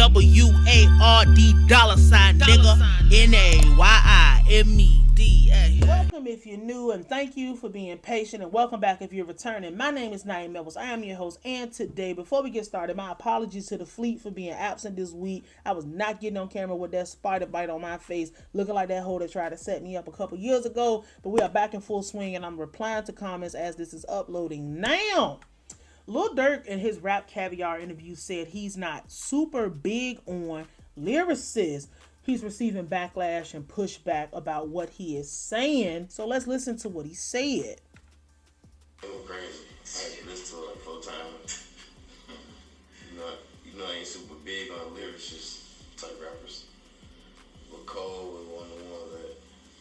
$WARD nigga. NAYIMED. Welcome if you're new, and thank you for being patient, and welcome back if you're returning. My name is Nayim. I am your host, and today, before we get started, my apologies to the fleet for being absent this week. I was not getting on camera with that spider bite on my face, looking like that hoe that tried to set me up a couple years ago, but we are back in full swing, and I'm replying to comments as this is uploading now. Lil Durk in his Rap Caviar interview said he's not super big on Lyricist. He's receiving backlash and pushback about what he is saying. So let's listen to what he said. It was crazy. I had to listen to it like 4 times. you know I ain't super big on lyricist type rappers. But Cole was one of the ones that,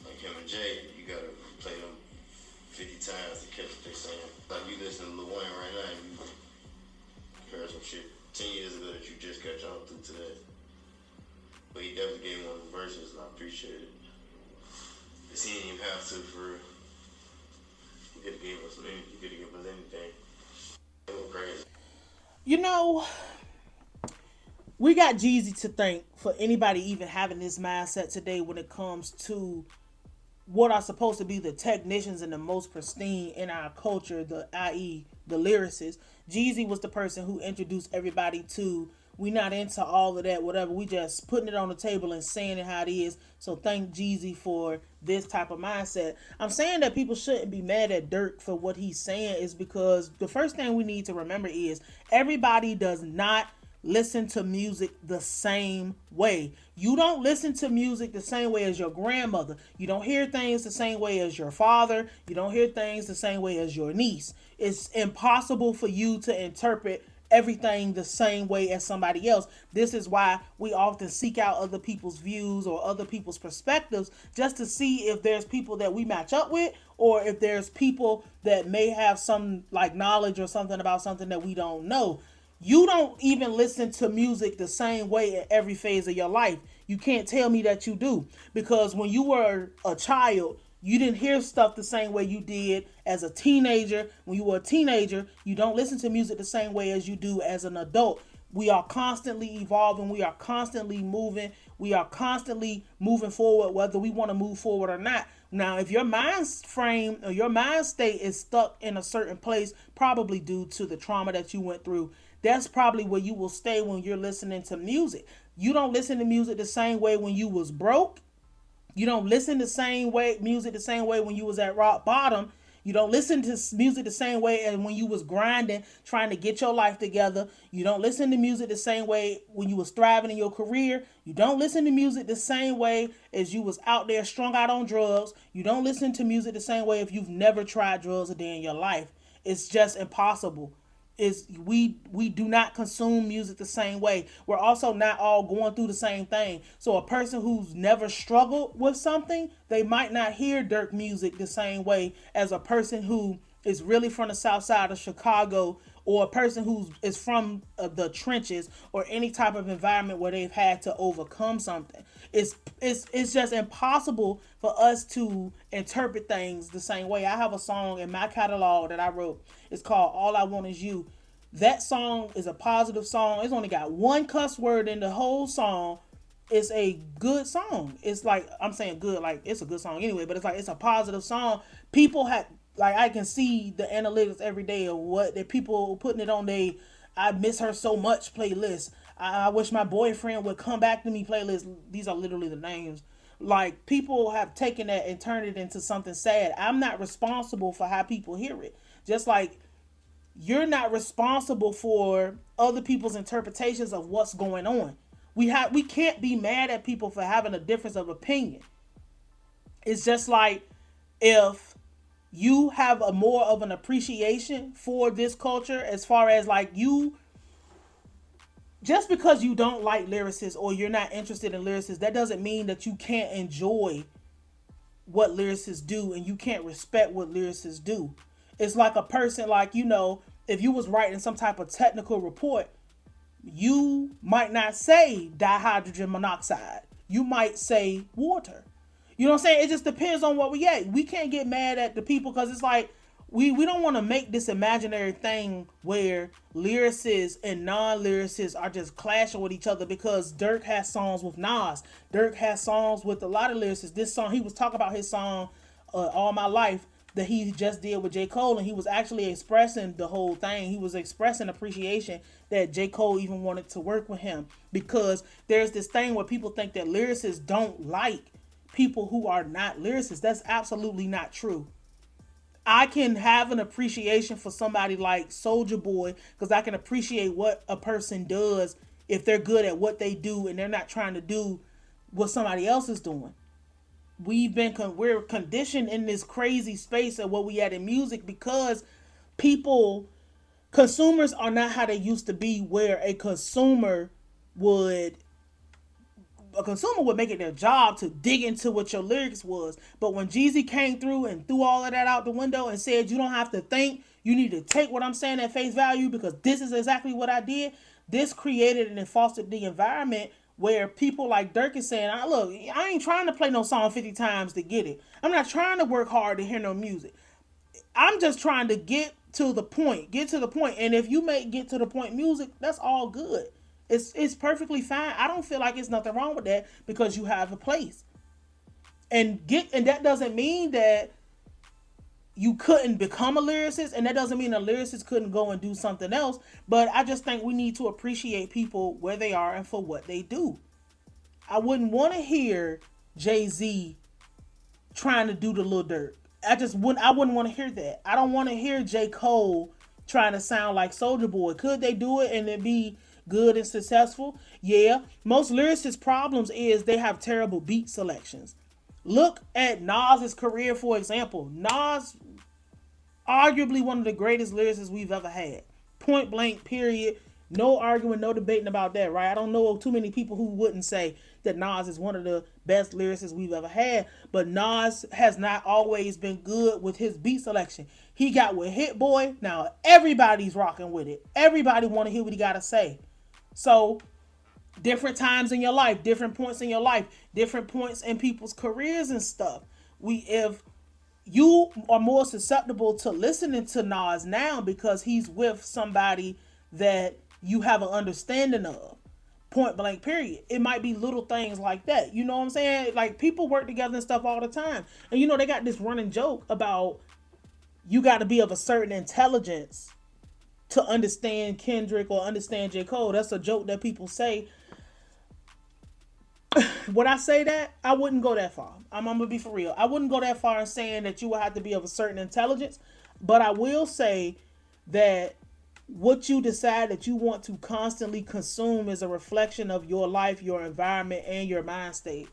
like him and Jay, you gotta play them 50 times to catch what they're saying. Like you listen to Lil Wayne right now, and you heard some shit 10 years ago that you just catch on to today. But he definitely gave one of the verses, and I appreciate it. Cause he didn't even have to for real. He could have given us anything. It was crazy. You know, we got Jeezy to thank for anybody even having this mindset today when it comes to what are supposed to be the technicians and the most pristine in our culture, i.e. the lyricists. Jeezy was the person who introduced everybody to, we not into all of that, whatever. We just putting it on the table and saying it how it is. So thank Jeezy for this type of mindset. I'm saying that people shouldn't be mad at Durk for what he's saying is because the first thing we need to remember is everybody does not listen to music the same way. You don't listen to music the same way as your grandmother. You don't hear things the same way as your father. You don't hear things the same way as your niece. It's impossible for you to interpret everything the same way as somebody else. This is why we often seek out other people's views or other people's perspectives just to see if there's people that we match up with or if there's people that may have some like knowledge or something about something that we don't know. You don't even listen to music the same way in every phase of your life. You can't tell me that you do, because when you were a child, you didn't hear stuff the same way you did as a teenager. When you were a teenager, you don't listen to music the same way as you do as an adult. We are constantly evolving. We are constantly moving. We are constantly moving forward, whether we want to move forward or not. Now, if your mind frame or your mind state is stuck in a certain place, probably due to the trauma that you went through, that's probably where you will stay when you're listening to music. You don't listen to music the same way when you was broke. You don't listen music the same way when you was at rock bottom. You don't listen to music the same way as when you was grinding, trying to get your life together. You don't listen to music the same way when you was thriving in your career. You don't listen to music the same way as you was out there strung out on drugs. You don't listen to music the same way if you've never tried drugs a day in your life. It's just impossible. We do not consume music the same way. We're also not all going through the same thing. So a person who's never struggled with something, they might not hear Durk music the same way as a person who is really from the south side of Chicago, or a person who is from the trenches, or any type of environment where they've had to overcome something. It's just impossible for us to interpret things the same way. I have a song in my catalog that I wrote. It's called All I Want Is You. That song is a positive song. It's only got one cuss word in the whole song. It's a good song. It's like, I'm saying good, like it's a good song anyway, but it's like, it's a positive song. People have, like, I can see the analytics every day of what the people putting it on they I miss her so much playlist. I wish my boyfriend would come back to me playlist. These are literally the names. Like, people have taken that and turned it into something sad. I'm not responsible for how people hear it. Just like you're not responsible for other people's interpretations of what's going on. We can't be mad at people for having a difference of opinion. It's just like if you have a more of an appreciation for this culture, as far as like you, just because you don't like lyricists or you're not interested in lyricists, that doesn't mean that you can't enjoy what lyricists do and you can't respect what lyricists do. It's like a person, like, you know, if you was writing some type of technical report, you might not say dihydrogen monoxide. You might say water. You know what I'm saying? It just depends on what we at. We can't get mad at the people because it's like, we don't want to make this imaginary thing where lyricists and non-lyricists are just clashing with each other, because Durk has songs with Nas. Durk has songs with a lot of lyricists. This song, he was talking about his song All My Life that he just did with J. Cole, and he was actually expressing the whole thing. He was expressing appreciation that J. Cole even wanted to work with him, because there's this thing where people think that lyricists don't like people who are not lyricists. That's absolutely not true. I can have an appreciation for somebody like Soulja Boy because I can appreciate what a person does if they're good at what they do and they're not trying to do what somebody else is doing. We're conditioned in this crazy space of what we at in music, because consumers are not how they used to be, where would a consumer would make it their job to dig into what your lyrics was. But when Jeezy came through and threw all of that out the window and said, you don't have to think, you need to take what I'm saying at face value because this is exactly what I did, this created and fostered the environment where people like Durk is saying, look, I ain't trying to play no song 50 times to get it. I'm not trying to work hard to hear no music. I'm just trying to get to the point. And if you make get to the point music, that's all good. It's perfectly fine. I don't feel like it's nothing wrong with that, because you have a place. And that doesn't mean that you couldn't become a lyricist, and that doesn't mean a lyricist couldn't go and do something else. But I just think we need to appreciate people where they are and for what they do. I wouldn't want to hear Jay-Z trying to do the Lil Durk. I wouldn't want to hear that. I don't want to hear J. Cole trying to sound like Soulja Boy. Could they do it and it be good and successful? Yeah. Most lyricists' problems is they have terrible beat selections. Look at Nas's career, for example. Nas, arguably one of the greatest lyricists we've ever had. Point blank, period. No arguing, no debating about that, right? I don't know too many people who wouldn't say that Nas is one of the best lyricists we've ever had. But Nas has not always been good with his beat selection. He got with Hit Boy. Now everybody's rocking with it. Everybody want to hear what he got to say. So, different times in your life, different points in your life, different points in people's careers and stuff. If you are more susceptible to listening to Nas now because he's with somebody that you have an understanding of, point blank, period. It might be little things like that. You know what I'm saying? Like, people work together and stuff all the time. And they got this running joke about you got to be of a certain intelligence to understand Kendrick or understand J. Cole. That's a joke that people say. When I say that, I wouldn't go that far. I'm going to be for real. I wouldn't go that far in saying that you would have to be of a certain intelligence. But I will say that what you decide that you want to constantly consume is a reflection of your life, your environment, and your mind state.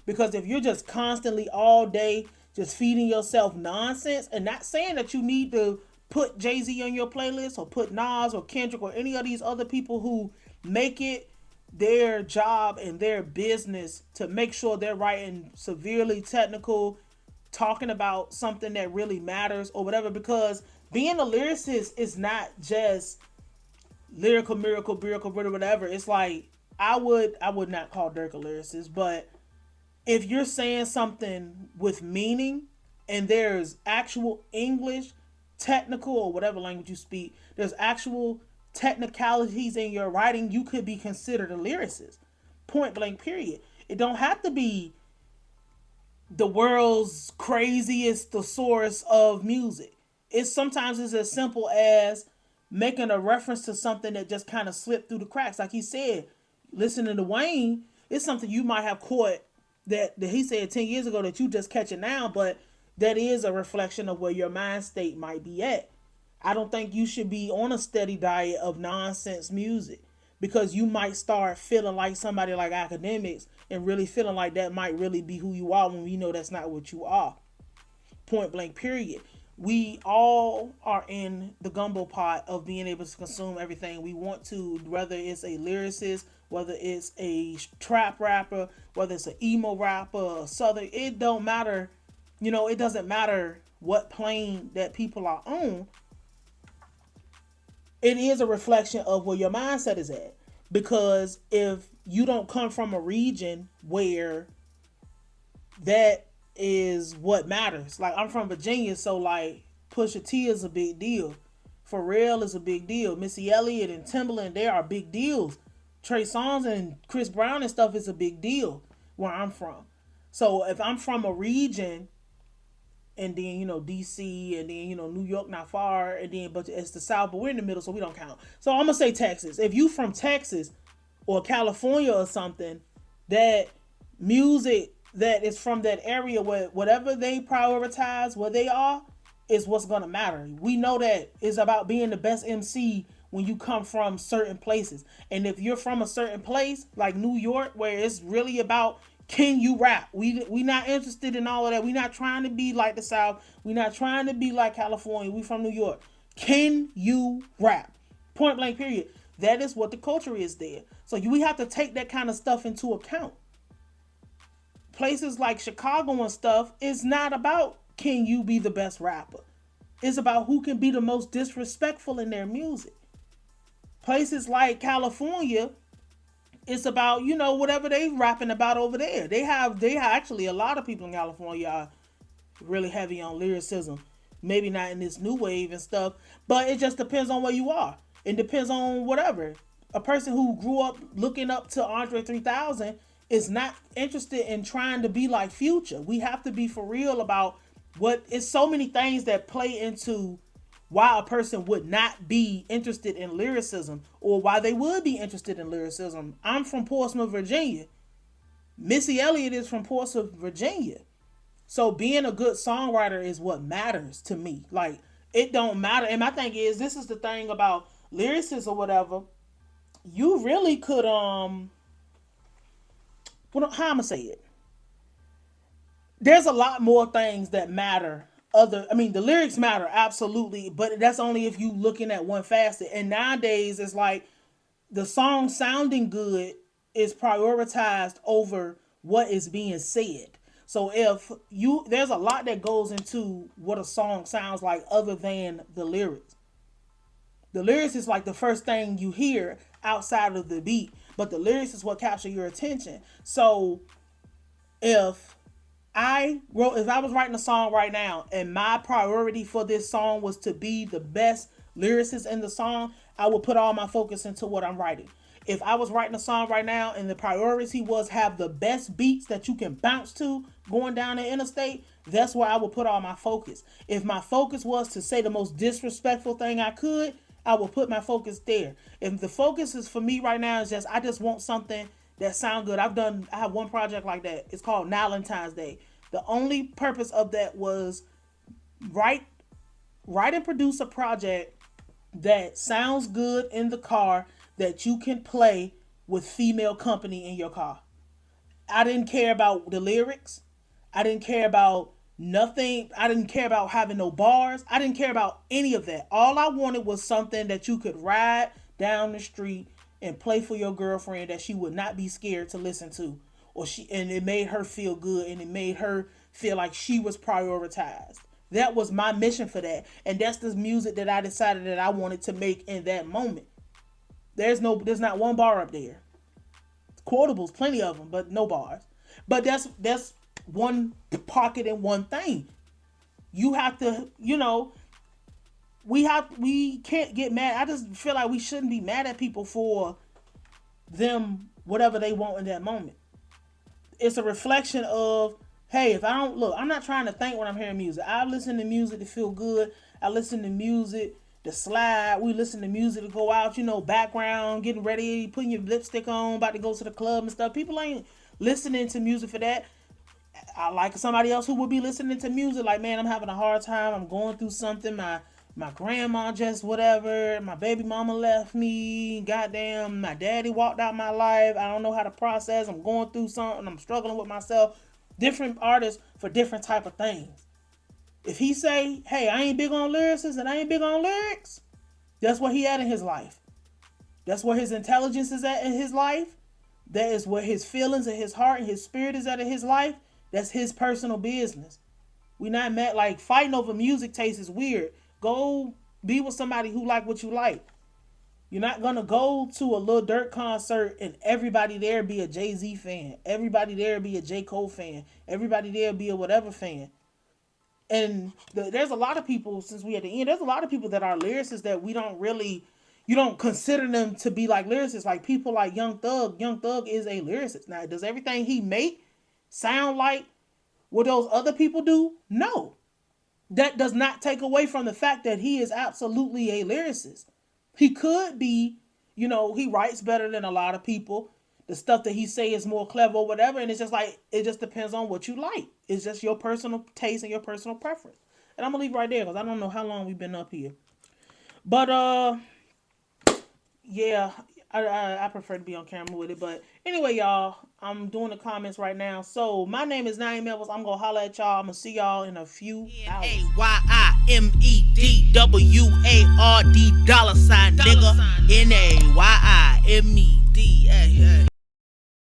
Because if you're just constantly all day just feeding yourself nonsense, and not saying that you need to put Jay-Z on your playlist or put Nas or Kendrick or any of these other people who make it their job and their business to make sure they're writing severely technical, talking about something that really matters or whatever, because being a lyricist is not just lyrical, miracle, whatever. It's like, I would not call Durk a lyricist, but if you're saying something with meaning and there's actual English, technical, or whatever language you speak, there's actual technicalities in your writing, you could be considered a lyricist. Point blank, period. It don't have to be the world's craziest thesaurus of music. Sometimes it's as simple as making a reference to something that just kind of slipped through the cracks. Like he said, listening to Wayne, it's something you might have caught that he said 10 years ago that you just catch it now, but that is a reflection of where your mind state might be at. I don't think you should be on a steady diet of nonsense music, because you might start feeling like somebody like Akademiks and really feeling like that might really be who you are when we know that's not what you are. Point blank, period. We all are in the gumbo pot of being able to consume everything we want to, whether it's a lyricist, whether it's a trap rapper, whether it's an emo rapper, a southern, it don't matter. It doesn't matter what plane that people are on. It is a reflection of where your mindset is at. Because if you don't come from a region where that is what matters. Like, I'm from Virginia, so like Pusha T is a big deal. Pharrell is a big deal. Missy Elliott and Timbaland, they are big deals. Trey Songz and Chris Brown and stuff is a big deal where I'm from. So if I'm from a region, and then, you know, DC, and then, you know, New York not far, and then, but it's the South, but we're in the middle, so we don't count. So I'm going to say Texas. If you from Texas or California or something, that music that is from that area, where whatever they prioritize, where they are, is what's going to matter. We know that it's about being the best MC when you come from certain places. And if you're from a certain place, like New York, where it's really about, can you rap? We not interested in all of that. We not trying to be like the South. We not trying to be like California. We from New York. Can you rap? Point blank, period. That is what the culture is there. So we have to take that kind of stuff into account. Places like Chicago and stuff is not about, can you be the best rapper? It's about who can be the most disrespectful in their music. Places like California, it's about, you know, whatever they rapping about over there. They have actually, a lot of people in California are really heavy on lyricism. Maybe not in this new wave and stuff, but it just depends on where you are. It depends on whatever. A person who grew up looking up to Andre 3000 is not interested in trying to be like Future. We have to be for real about what, it's so many things that play into why a person would not be interested in lyricism, or why they would be interested in lyricism. I'm from Portsmouth, Virginia. Missy Elliott is from Portsmouth, Virginia. So being a good songwriter is what matters to me. Like, it don't matter. And my thing is, this is the thing about lyricists or whatever. You really could, how I'ma say it? There's a lot more things that matter. The lyrics matter, absolutely, but that's only if you looking at one facet. And nowadays, it's like the song sounding good is prioritized over what is being said. So there's a lot that goes into what a song sounds like other than the lyrics. The lyrics is like the first thing you hear outside of the beat, but the lyrics is what capture your attention. So if I was writing a song right now and my priority for this song was to be the best lyricist in the song, I would put all my focus into what I'm writing. If I was writing a song right now and the priority was have the best beats that you can bounce to going down the interstate, that's where I would put all my focus. If my focus was to say the most disrespectful thing I could, I will put my focus there. If the focus is for me right now is I just want something that sound good. I have one project like that. It's called Valentine's Day. The only purpose of that was write and produce a project that sounds good in the car that you can play with female company in your car. I didn't care about the lyrics. I didn't care about nothing. I didn't care about having no bars. I didn't care about any of that. All I wanted was something that you could ride down the street and play for your girlfriend that she would not be scared to listen to, and it made her feel good, and it made her feel like she was prioritized. That was my mission for that, and that's the music that I decided that I wanted to make in that moment. There's not one bar up there. Quotables, plenty of them, but no bars. But that's one pocket and one thing. You have to, we can't get mad. I just feel like we shouldn't be mad at people for them, whatever they want in that moment. It's a reflection of, hey, I'm not trying to think when I'm hearing music. I listen to music to feel good. I listen to music to slide. We listen to music to go out, background, getting ready, putting your lipstick on, about to go to the club and stuff. People ain't listening to music for that. I like somebody else who would be listening to music like, man, I'm having a hard time. I'm going through something. My grandma just whatever. My baby mama left me. Goddamn, my daddy walked out my life. I don't know how to process. I'm going through something. I'm struggling with myself. Different artists for different type of things. If he say, hey, I ain't big on lyricists and I ain't big on lyrics, that's where he at in his life. That's where his intelligence is at in his life. That is where his feelings and his heart and his spirit is at in his life. That's his personal business. We not mad. Like, fighting over music taste is weird. Go be with somebody who like what you like. You're not going to go to a Lil Durk concert and everybody there be a Jay-Z fan. Everybody there be a J. Cole fan. Everybody there be a whatever fan. And there's a lot of people, since we at the end, there's a lot of people that are lyricists that we don't really, you don't consider them to be like lyricists. Like people like Young Thug. Young Thug is a lyricist. Now, does everything he make sound like what those other people do? No. That does not take away from the fact that he is absolutely a lyricist. He could be, you know, he writes better than a lot of people. The stuff that he say is more clever or whatever. And it's just like, it just depends on what you like. It's just your personal taste and your personal preference. And I'm going to leave right there because I don't know how long we've been up here. But, yeah, I prefer to be on camera with it. But anyway, y'all, I'm doing the comments right now. So my name is Nayim. I'm going to holler at y'all. I'm going to see y'all in a few hours. NAYIMEDWARD $, nigga. NAYIMED.